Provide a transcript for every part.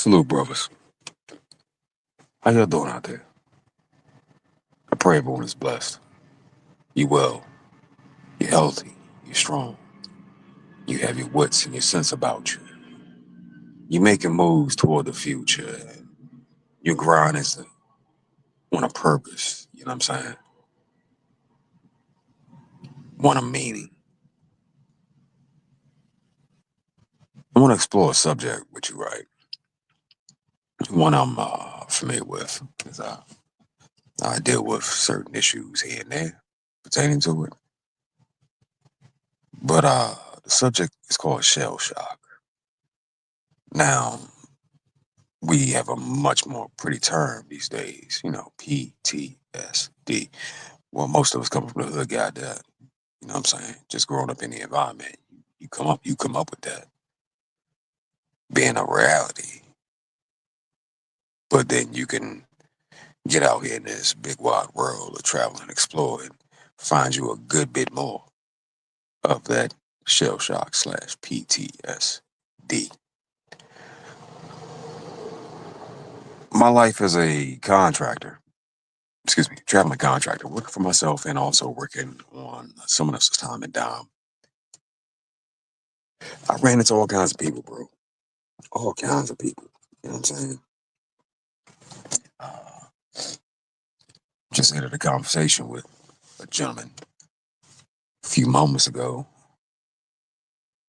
Salute, brothers. How y'all doing out there? I pray everyone is blessed. You well, you're healthy, you're strong, you have your wits and your sense about you. You're making moves toward the future. Your grind is on a purpose, you know what I'm saying? Want a meaning. I want to explore a subject with you, right? One I'm familiar with, because I deal with certain issues here and there pertaining to it. But the subject is called shell shock. Now, we have a much more pretty term these days, PTSD. Well, most of us come from the hood, got that. You know what I'm saying? Just growing up in the environment, you come up with that being a reality. But then you can get out here in this big wide world of travel and explore and find you a good bit more of that shell shock slash PTSD. My life as a contractor, traveling contractor, working for myself and also working on someone else's time and dime. I ran into all kinds of people, bro. All kinds of people. You know what I'm saying? Uh, just ended a conversation with a gentleman a few moments ago,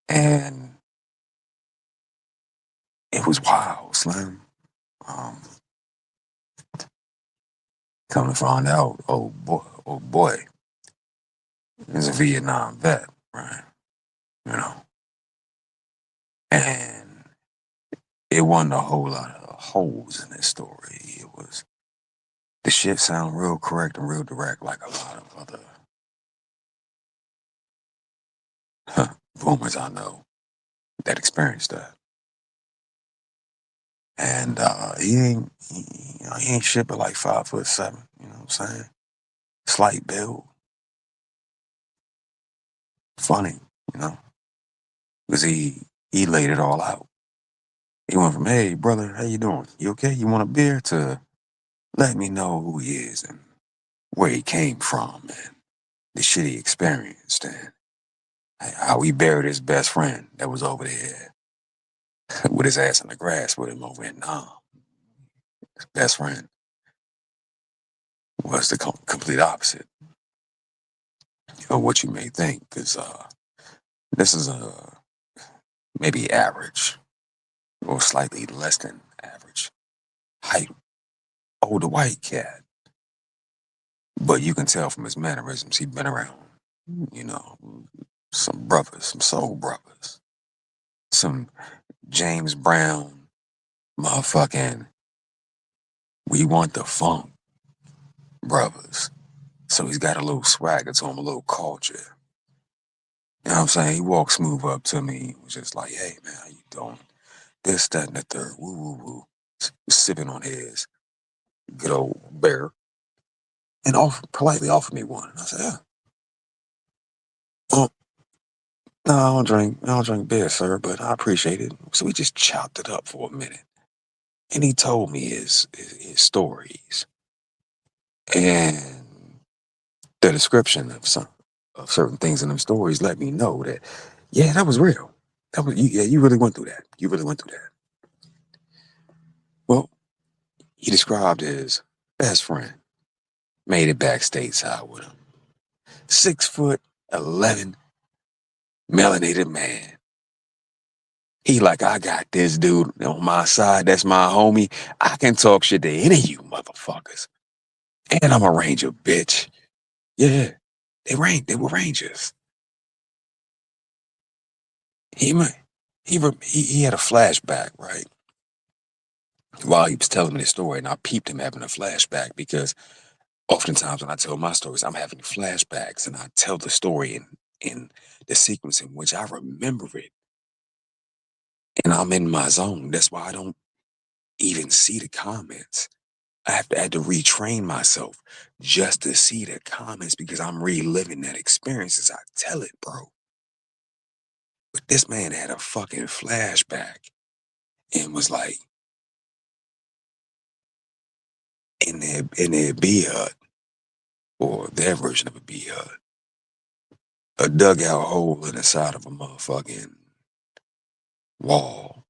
and it was wild, Slim. Um, Come to find out, oh boy, is a Vietnam vet, right? You know, and it wasn't a whole lot of holes in this story. It was the shit sound real correct and real direct, like a lot of other boomers I know that experienced that. And he ain't shit but like 5'7". You know what I'm saying? Slight build, funny, you know, because he laid it all out. He went from, "Hey brother, how you doing? You okay? You want a beer?" to let me know who he is and where he came from and the shit he experienced and how he buried his best friend that was over there with his ass in the grass with him over in Nam. His best friend was the complete opposite of what you may think, because this is a maybe average or slightly less than average height, older white cat. But you can tell from his mannerisms, he'd been around, you know, some brothers, some soul brothers, some James Brown motherfucking we want the funk brothers. So he's got a little swagger to him, a little culture. You know what I'm saying? He walked smooth up to me. He was just like, "Hey man, how you doing? This, that, and the third. Woo woo woo." Sipping on his good old bear. And politely offered me one. And I said, "Yeah. Oh, no, I don't drink beer, sir, but I appreciate it." So we just chopped it up for a minute. And he told me his stories. And the description of certain things in them stories let me know that, yeah, that was real. Yeah, you really went through that. You really went through that. Well, he described his best friend made it back stateside with him. 6'11" melanated man. He like, "I got this dude on my side. That's my homie. I can talk shit to any of you motherfuckers. And I'm a ranger, bitch." Yeah, they were rangers. He might he had a flashback, right? While he was telling me the story, and I peeped him having a flashback because oftentimes when I tell my stories, I'm having flashbacks and I tell the story in the sequence in which I remember it and I'm in my zone. That's why I don't even see the comments. I had to retrain myself just to see the comments because I'm reliving that experience as I tell it, bro. But this man had a fucking flashback and was like, in their bee hut, or their version of a bee hut, a dugout hole in the side of a motherfucking wall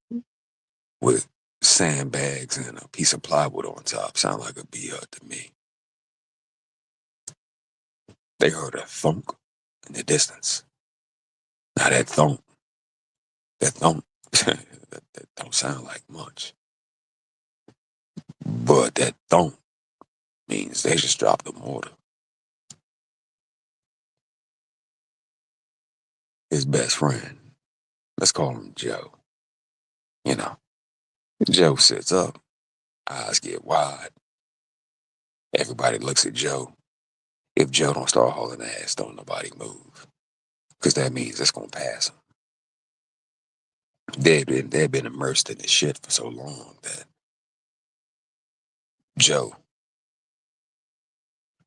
with sandbags and a piece of plywood on top. Sound like a bee hut to me. They heard a thunk in the distance. Now that thunk, that don't sound like much, but that thunk means they just dropped the mortar. His best friend, let's call him Joe. You know, Joe sits up, eyes get wide. Everybody looks at Joe. If Joe don't start hauling ass, don't nobody move, because that means it's gonna pass him. They've been immersed in this shit for so long that Joe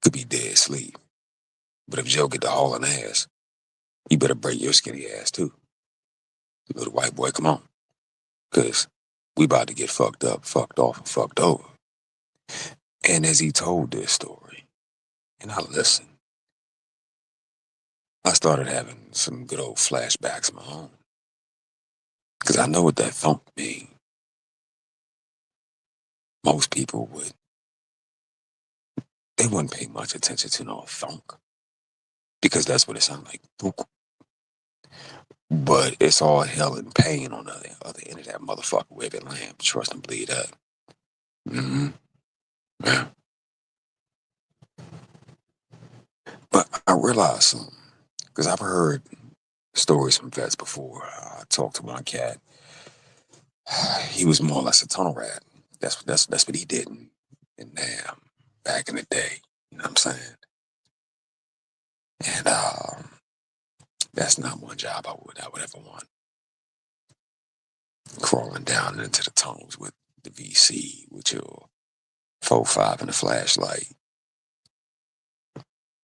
could be dead asleep. But if Joe get to hauling ass, you better break your skinny ass too. Little white boy, come on. Because we about to get fucked up, fucked off, and fucked over. And as he told this story, and I listened, I started having some good old flashbacks of my own. Because I know what that thump mean. Most people they wouldn't pay much attention to no thunk. Because that's what it sounds like. Thunk. But it's all hell and pain on the other end of that motherfucker waving lamb. Trust and believe that. Mm-hmm. Yeah. But I realized something. Because I've heard stories from vets before. I talked to one cat. He was more or less a tunnel rat. That's what he did in Nam back in the day. You know what I'm saying? And that's not one job I would ever want. Crawling down into the tunnels with the VC with your 4.5 and a flashlight.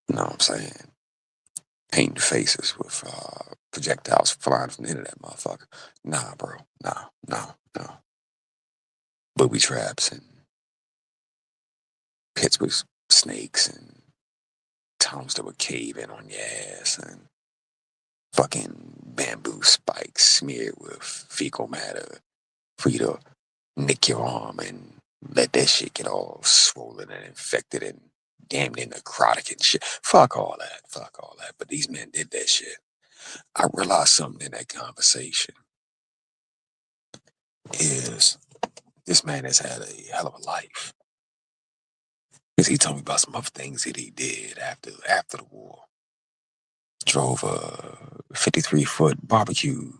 You know what I'm saying? Painting faces with projectiles flying from the end of that motherfucker. Nah, bro. Nah, no, no. Booby traps and pits with snakes and tunnels that would cave in on your ass and fucking bamboo spikes smeared with fecal matter for you to nick your arm and let that shit get all swollen and infected and damn near necrotic and shit. Fuck all that. Fuck all that. But these men did that shit. I realized something in that conversation is this man has had a hell of a life. Because he told me about some other things that he did after the war. Drove a 53-foot barbecue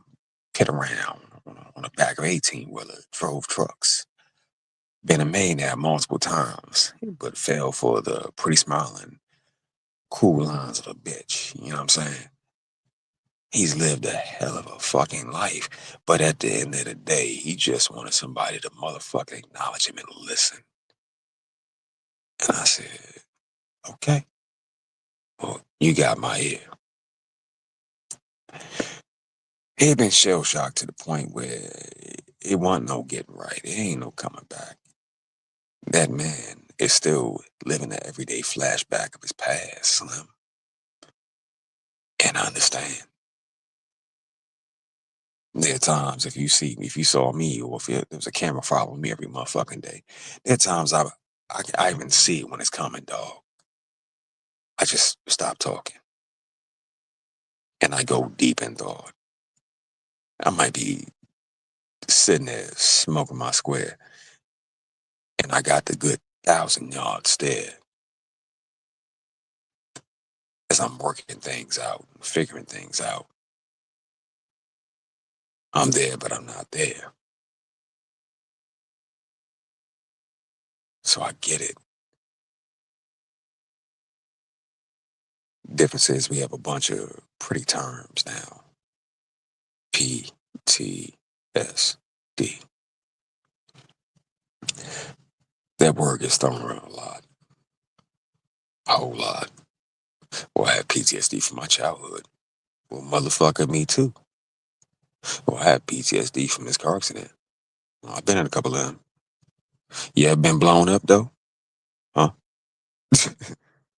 pit around on the back of 18-wheeler, drove trucks. Been a millionaire multiple times, but fell for the pretty smiling, cool lines of a bitch. You know what I'm saying? He's lived a hell of a fucking life. But at the end of the day, he just wanted somebody to motherfucking acknowledge him and listen. And I said, okay, well, you got my ear. He had been shell shocked to the point where it wasn't no getting right. It ain't no coming back. That man is still living that everyday flashback of his past, Slim. And I understand. There are times if you saw me, or if there was a camera following me every motherfucking day, there are times I even see it when it's coming, dog. I just stop talking and I go deep in thought. I might be sitting there smoking my square, and I got the good 1,000 yard stare as I'm working things out, figuring things out. I'm there, but I'm not there. So I get it. Difference is we have a bunch of pretty terms now. PTSD. That word gets thrown around a lot. A whole lot. Well, I had PTSD from my childhood. Well, motherfucker, me too. Well, I had PTSD from this car accident. Well, I've been in a couple of them. You ever been blown up, though? Huh?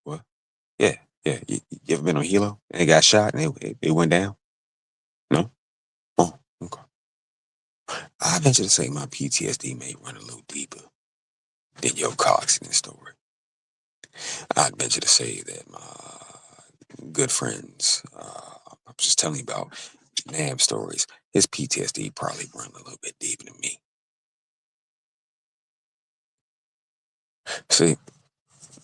What? Yeah, yeah. You ever been on Hilo and it got shot and it went down? No? Oh, okay. I venture to say my PTSD may run a little deeper than your car accident story. I'd venture to say that my good friends, I'm just telling you about Nam stories, his PTSD probably run a little bit deeper than me. See,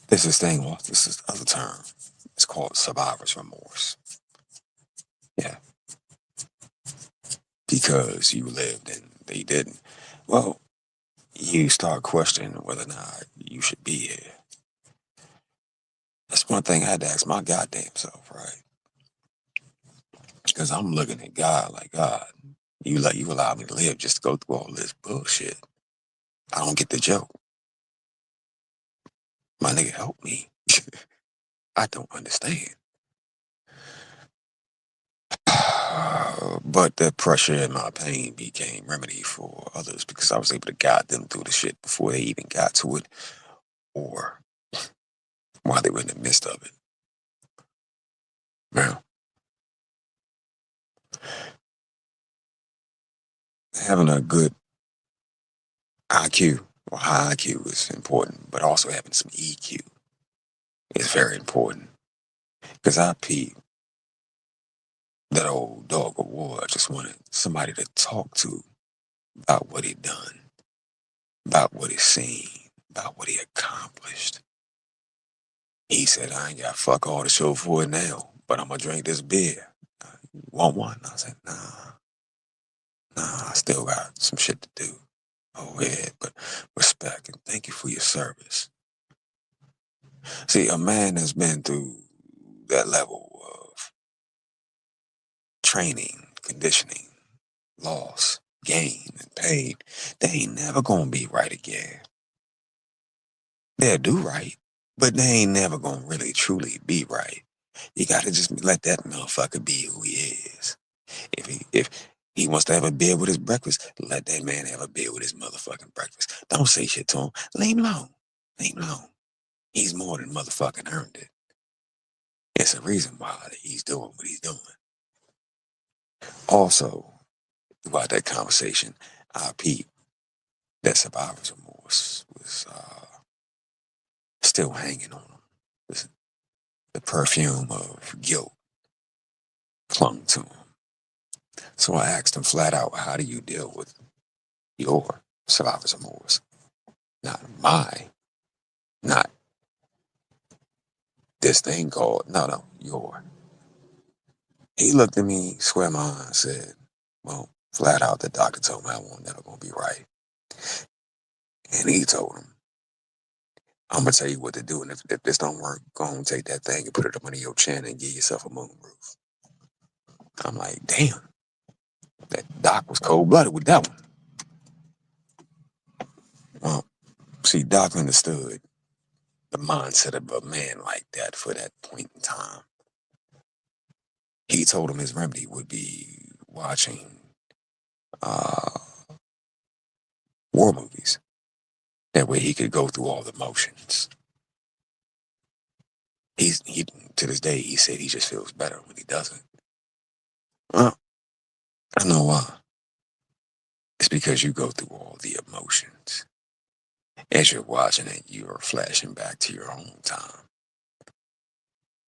there's this thing, well, this is the other term. It's called survivor's remorse. Yeah, because you lived and they didn't. Well, you start questioning whether or not you should be here. That's one thing I had to ask my goddamn self, right? Because I'm looking at God like, God, you allow me to live just to go through all this bullshit. I don't get the joke. My nigga, help me. I don't understand. But the pressure and my pain became remedy for others because I was able to guide them through the shit before they even got to it or while they were in the midst of it. Now, having a good IQ or high IQ is important, but also having some EQ is very important. Because I peep that old dog of war just wanted somebody to talk to about what he done, about what he seen, about what he accomplished. He said, I ain't got fuck all to show for it now, but I'm gonna drink this beer. You want one? I said, nah, I still got some shit to do. Oh, yeah, but respect and thank you for your service. See, a man that's been through that level of training, conditioning, loss, gain, and pain, they ain't never gonna be right again. They'll do right, but they ain't never gonna really truly be right. You gotta just let that motherfucker be who he is. If he wants to have a beer with his breakfast, let that man have a beer with his motherfucking breakfast. Don't say shit to him. Leave him alone. Leave him alone. He's more than motherfucking earned it. It's a reason why he's doing what he's doing. Also, throughout that conversation, I peeped that survivor's remorse was still hanging on him. The perfume of guilt clung to him. So I asked him flat out, how do you deal with your survivor's remorse? Not my, not this thing called, no, your. He looked at me, square my eye, and said, well, flat out, the doctor told me I won't never gonna be right. And he told him, I'm gonna tell you what to do, and if this don't work, go and take that thing and put it up under your chin and give yourself a moonroof. I'm like, damn, that doc was cold blooded with that one. Well, see, Doc understood the mindset of a man like that for that point in time. He told him his remedy would be watching uh, war movies. That way he could go through all the motions. He to this day he said he just feels better when he doesn't. Well, I know why. It's because you go through all the emotions. As you're watching it, you are flashing back to your own time.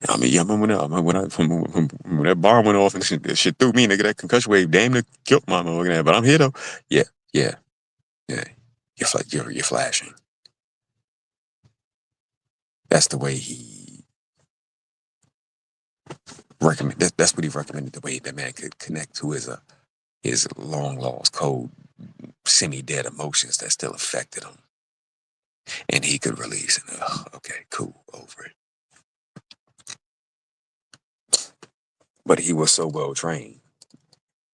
I mean, yeah, I remember when that bar went off and shit threw me, nigga, that concussion wave damn near killed my motherfucking ass. But I'm here though. Yeah, yeah, yeah. You're flashing. That's the way he that's what he recommended. The way that man could connect to his long lost, cold, semi dead emotions that still affected him, and he could release. And okay, cool, over it. But he was so well trained,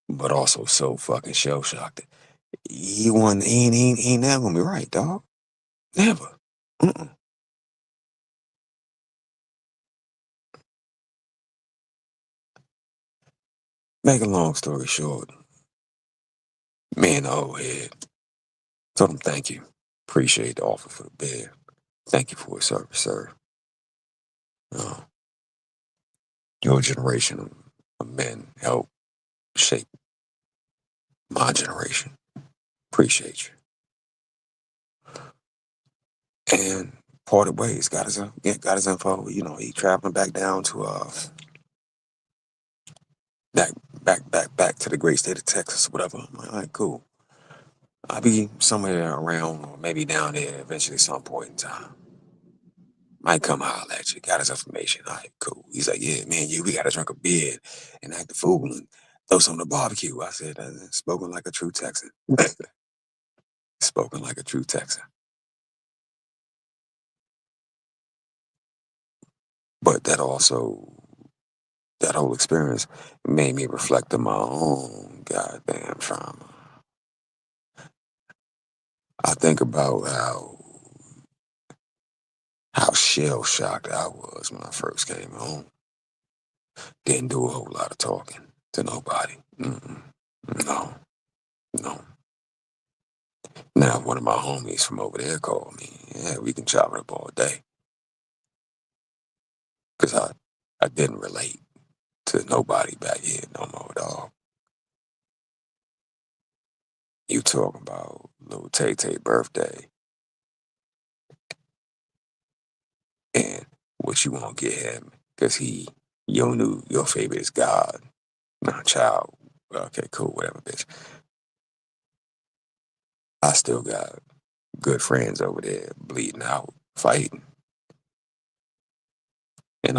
but also so fucking shell shocked. He ain't never gonna be right, dog. Never. Mm-mm. Make a long story short, me and the old head told him thank you. Appreciate the offer for the beer. Thank you for your service, sir. Uh, your generation of men helped shape my generation. Appreciate you. And parted ways. Got his info. You know, he traveling back down to back back to the great state of Texas, whatever. I'm like, all right, cool. I'll be somewhere around or maybe down there eventually some point in time. Might come holler at you. Got his information. All right, cool. He's like, yeah, man, we got to drink a beer and act the fool and throw some on the barbecue. I said, spoken like a true Texan. Spoken like a true Texan. But that whole experience made me reflect on my own goddamn trauma. I think about how shell shocked I was when I first came home. Didn't do a whole lot of talking to nobody. Mm-mm. No, no. Now one of my homies from over there called me. Yeah, we can chop it up all day. Cause I didn't relate to nobody back here no more, dog. You talking about little Tay Tay birthday and what you won't get him because your favorite is God, not child. Okay, cool, whatever, bitch. I still got good friends over there bleeding out, fighting, and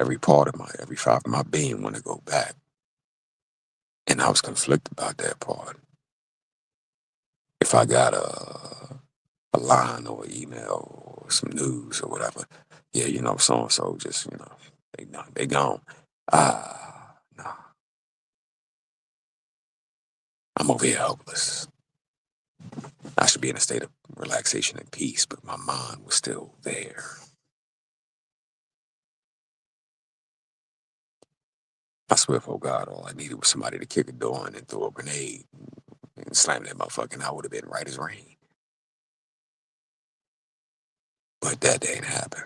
every part of every fiber of my being want to go back. And I was conflicted about that part. If I got a line or an email or some news or whatever, yeah, so and so just, they gone. Nah, I'm over here helpless. I should be in a state of relaxation and peace, but my mind was still there. I swear for God, all I needed was somebody to kick a door in and throw a grenade and slam that motherfucker, and I would have been right as rain. But that didn't happen.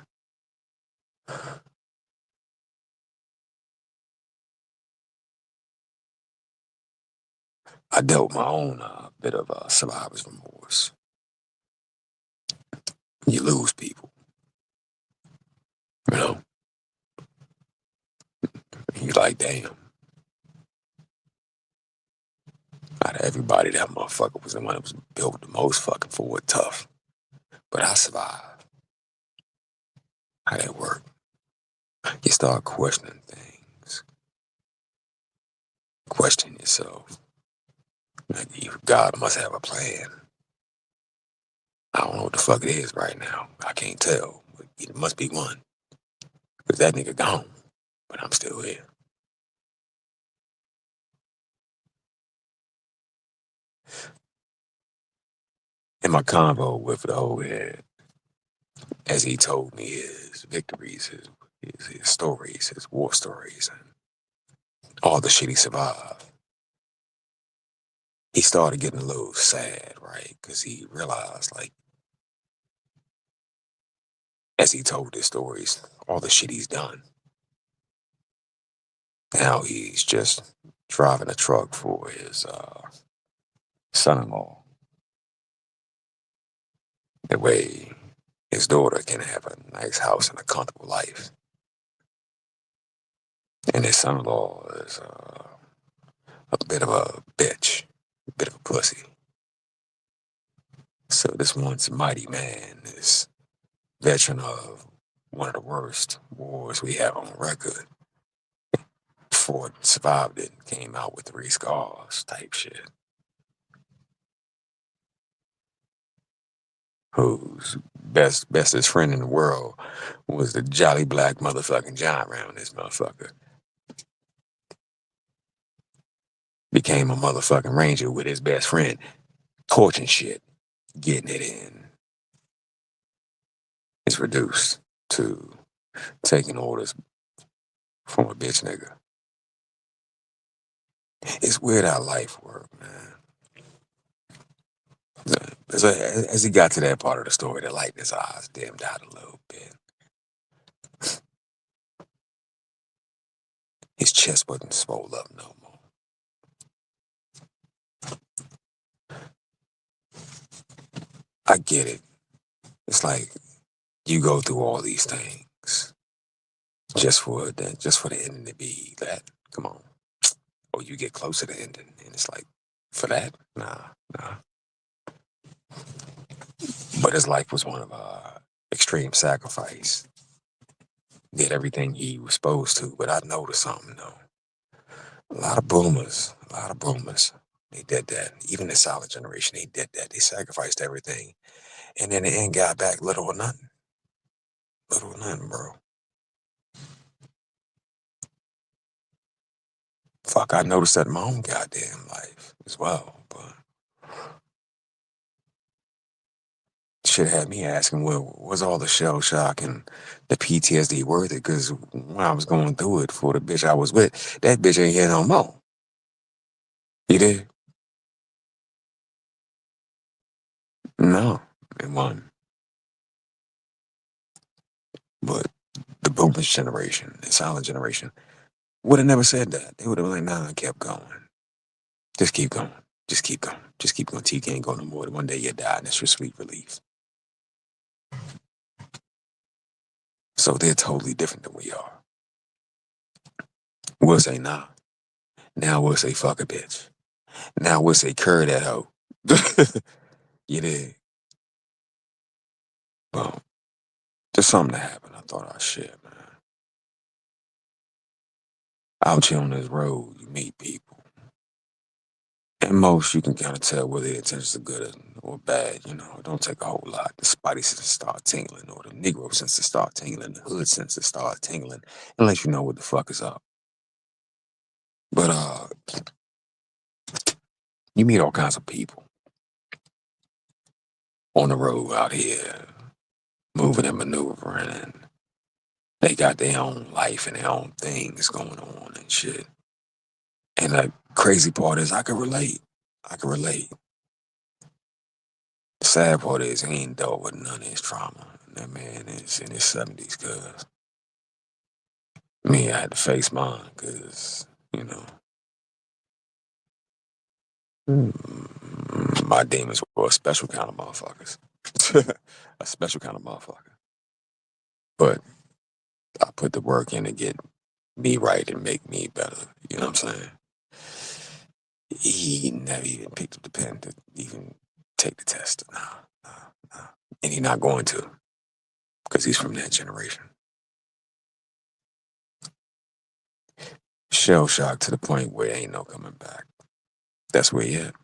I dealt with my own bit of survivor's remorse. You lose people, you know. You like, damn. Out of everybody, that motherfucker was the one that was built the most fucking forward tough. But I survived. How that work? You start questioning things. Question yourself. Like, God must have a plan. I don't know what the fuck it is right now. I can't tell. But it must be one. Because that nigga gone. But I'm still here. In my convo with the old head, as he told me his victories, his stories, his war stories, and all the shit he survived, he started getting a little sad, right? Because he realized, like, as he told his stories, all the shit he's done. Now he's just driving a truck for his son-in-law. That way his daughter can have a nice house and a comfortable life. And his son-in-law is a bit of a bitch, a bit of a pussy. So this once mighty man, this veteran of one of the worst wars we have on record, fought, survived it, came out with 3 scars type shit. Whose bestest friend in the world was the jolly black motherfucking giant around this motherfucker. Became a motherfucking ranger with his best friend, torching shit, getting it in. It's reduced to taking orders from a bitch nigga. It's weird how life work, man. As he got to that part of the story, the light in his eyes dimmed out a little bit. His chest wasn't swole up no more. I get it. It's like you go through all these things just for the ending to be that. Come on. Or you get close to the ending and it's like, for that? Nah, nah. But his life was one of extreme sacrifice. Did everything he was supposed to, but I noticed something though. A lot of boomers, they did that. Even the silent generation, they did that. They sacrificed everything. And in the end got back little or nothing. Little or nothing, bro. Fuck, I noticed that in my own goddamn life as well. But shit had me asking, well, was all the shell shock and the PTSD worth it? Because when I was going through it for the bitch I was with, that bitch ain't here no more. You did? No, it wasn't. But the boomers generation, the silent generation, would have never said that. They would have been like, nah, I kept going. Just keep going. Just keep going. Just keep going till you can't go no more. One day you die and it's your sweet relief. So they're totally different than we are. We'll say, nah. Now we'll say, fuck a bitch. Now we'll say, curry that hoe. You did. Well, just something that happened. I thought I'd share, man. Out here on this road, you meet people. And most you can kind of tell whether their intentions are good or bad. You know, it don't take a whole lot. The spidey senses start tingling, or the Negro senses start tingling, the hood senses start tingling, and let you know what the fuck is up. But you meet all kinds of people on the road out here, moving and maneuvering, and they got their own life and their own things going on and shit. And the crazy part is, I can relate. I can relate. The sad part is, he ain't dealt with none of his trauma. That man is in his 70s, cuz. Me, I had to face mine, cuz, you know, my demons were a special kind of motherfuckers. A special kind of motherfucker. But I put the work in to get me right and make me better. You know what I'm saying? He never even picked up the pen to even take the test. Nah, nah, nah. And he's not going to, because he's from that generation. Shell shock to the point where ain't no coming back. That's where he at.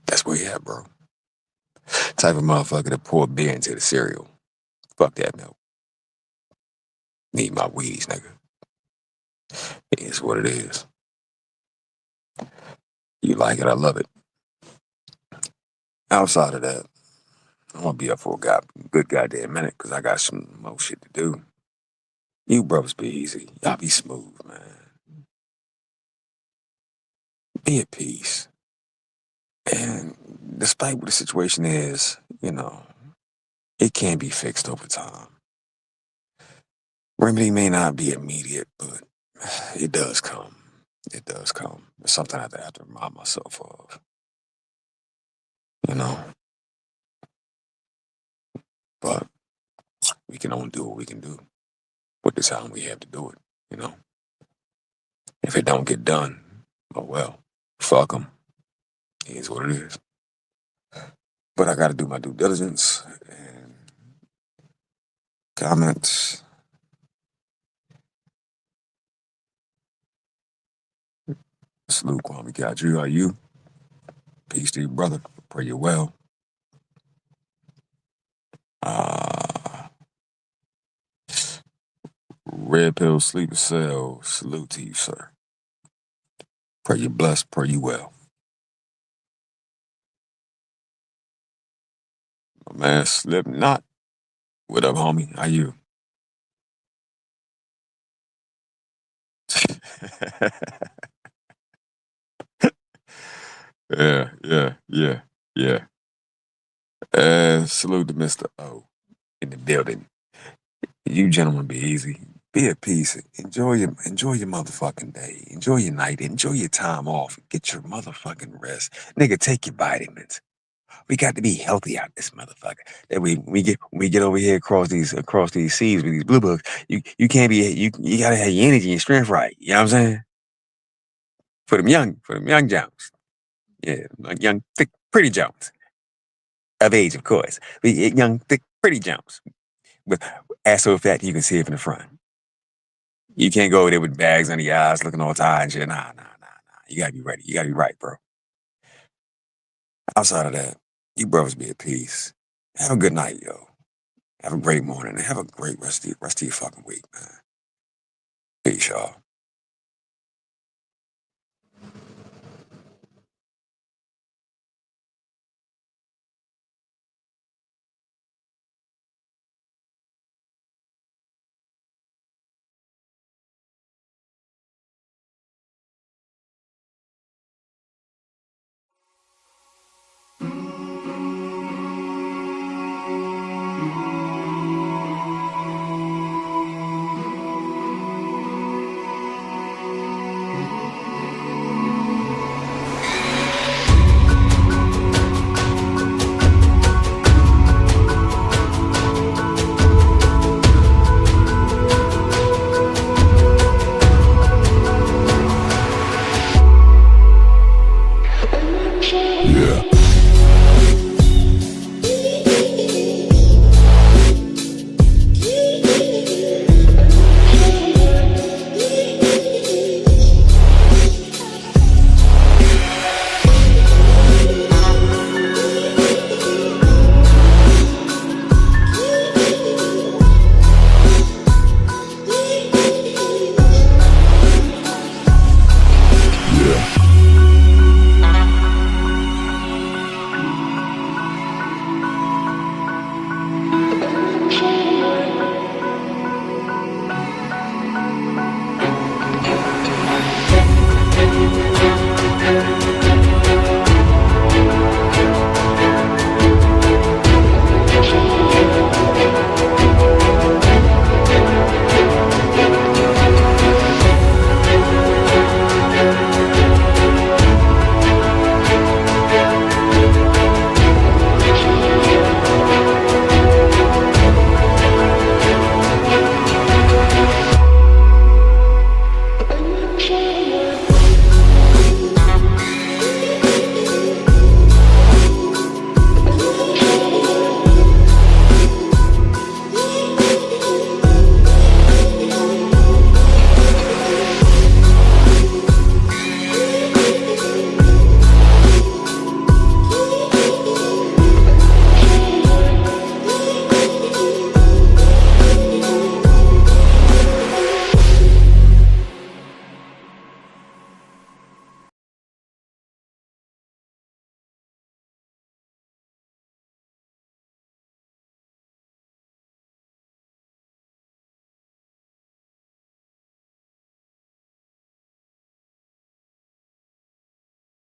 That's where he at, bro. Type of motherfucker that pour beer into the cereal. Fuck that milk. Need my Wheaties, nigga. It is what it is. You like it, I love it. Outside of that, I'm gonna be up for a good goddamn minute because I got some more shit to do. You brothers be easy. Y'all be smooth, man. Be at peace. And despite what the situation is, you know, it can be fixed over time. Remedy may not be immediate, but it does come. It does come. It's something I have to remind myself of, you know. But we can only do what we can do with the time we have to do it, you know. If it don't get done, oh well, fuck them. It is what it is. But I got to do my due diligence and comments. Salute, Kwame got you. Are you? Peace to you, brother. Pray you well. Uh, Red Pill Sleeper Cell. Salute to you, sir. Pray you blessed. Pray you well. My man, Slipknot. What up, homie? How you? Yeah, yeah, yeah, yeah. Salute to Mr. O in the building. You gentlemen be easy. Be at peace. Enjoy your motherfucking day. Enjoy your night. Enjoy your time off. Get your motherfucking rest. Nigga, take your vitamins. We got to be healthy out this motherfucker. That we get over here across these seas with these blue books. You can't be you gotta have your energy and strength right. You know what I'm saying? For them young Jones. Yeah, like young, thick, pretty Jones. Of age, of course. But young, thick, pretty Jones. With ass so fat you can see it from the front. You can't go over there with bags under your eyes looking all tired and shit. Nah, nah, nah, nah. You gotta be ready. You gotta be right, bro. Outside of that, you brothers be at peace. Have a good night, yo. Have a great morning and have a great rest of your fucking week, man. Peace, y'all.